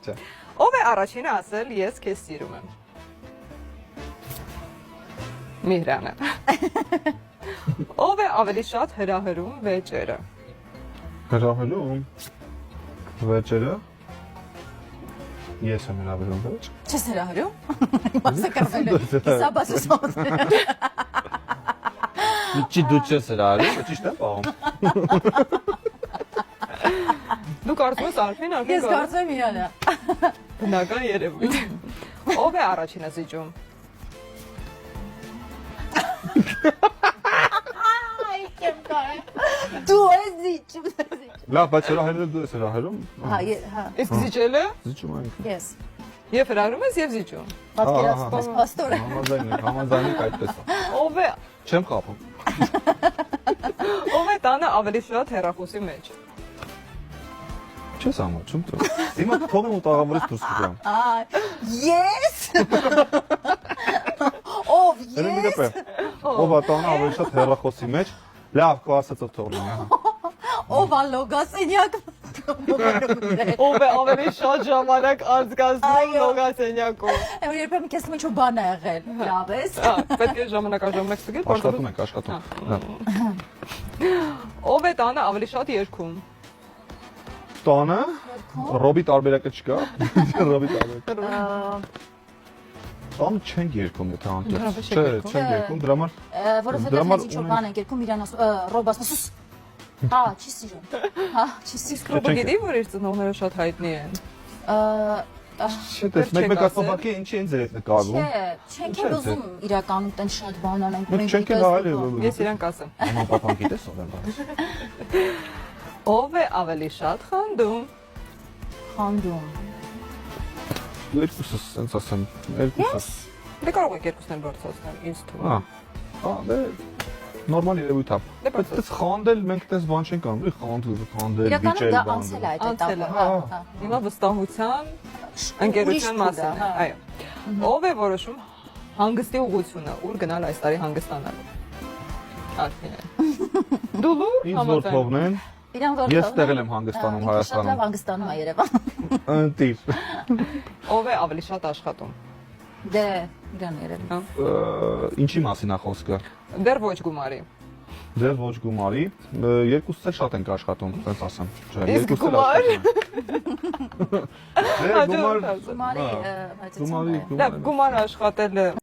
Ով է առաջինը ասել ես քեզ սիրում եմ։ Միհրանը։ Ով է ավելի շատ հրահրում վեճերը։ Հրահրում վեճերը։ Ես եմ հրահրում վեճ։ Չես հրահրում։ Մասը կրվել է։ Իսա բասուսոտ։ Չի դու չես հրահրում, ճիշտ եմ պահում։ Դու կարծում ես Արփին արդեն Ես կարծում եմ իրանը։ բնական երևույթ։ Ով է առաջինը զիջում։ Այ կեմ կարը։ Դու ես զիջում։ Լավ, բայց հրահրել դու ես հրահրում։ Հա, հա։ Իսկ զիջելը Զիջում ենք։ Ես։ եւ հրահրում ես եւ զիջում։ Պատկերացնես պաստորը։ Համաձայնիկ այդպես է։ Ով է Չեմ խափում։ ով է տանը ավելի շատ հեռախոսի մեջ։ Չես ամաչում դու։ Հիմա թողեմ ու տաղավարից դուրս գամ։ Ես։ Ով ես։ Ով է տանը ավելի շատ հեռախոսի մեջ։ Լավ, քո ասածը թողնի, հա։ Ով է լոգասենյակ։ Ով է ավելի շատ ժամանակ անցկացնում Այո։ լոգասենյակում։ Եվ երբեմն քեզ թվում է ինչ բան է եղել։ Լավ ես։ Պետք է ժամանակաժամանակ ստուգել, Աշխատում ենք, աշխատում։ Ով է տանը ավելի շատ երգում։ Տանը Ռոբի տարբերակը չկա։ Ռոբի տարբերակ։ Տանը չենք երկում եթե անկեղծ։ Չէ, չենք երկում, դրա համար Որովհետև մենք ինչ-որ բան ենք երկում իրան ռոբ ասում սուս։ Հա, չի սիրում։ Հա, չի սիրում։ Ռոբը գիտի, որ իր ծնողները շատ հայտնի են։ Չէ, դες մեկ ասոբակի ինչի են ձեր հետ նկարվում։ Չէ, չենք էլ ուզում իրականում տեն շատ բան անենք։ Մենք չենք էլ հայել։ Ես իրան կասեմ։ Մամա պապան գիտես ով են բաց։ Ով է ավելի շատ խանդում։ Խանդում։ Երկուսս sense ասեմ, երկուսս։ Դե կարող եք երկուսն էլ բարձրացնել, ինձ թվում է։ Հա, դե նորմալ երևույթ է։ Դե Բայց դες խանդել մենք դες բան չենք անում, խանդել, Իրականում վիճել դա բան։ անցել է այդ Անցել է, этаպը։ Հա։ Հիմա վստահության, ընկերության մասին է, այո։ Ով է որոշում հանգստի ուղղությունը, ուր գնալ այս տարի հանգստանալու։ Արփինը։ Դու լու Ինձ որ թողնեն, Իրան որ ես տեղել եմ հանգստանում Շատ Հայաստանում։ լավ հանգստանում է Երևան։ Ընտիր։ Ով է ավելի շատ աշխատում։ Դե իրան Երևան։ Ինչի մասին է խոսքը։ Դեռ ոչ գումարի։ Դե ոչ գումարի, երկուսս էլ շատ ենք աշխատում, ասես ասեմ։ Չէ, Իսկ երկուսս էլ գումար։ աշխատում։ Դե գումար, Գումարի, բայց գումարի, Դա գումար աշխատելը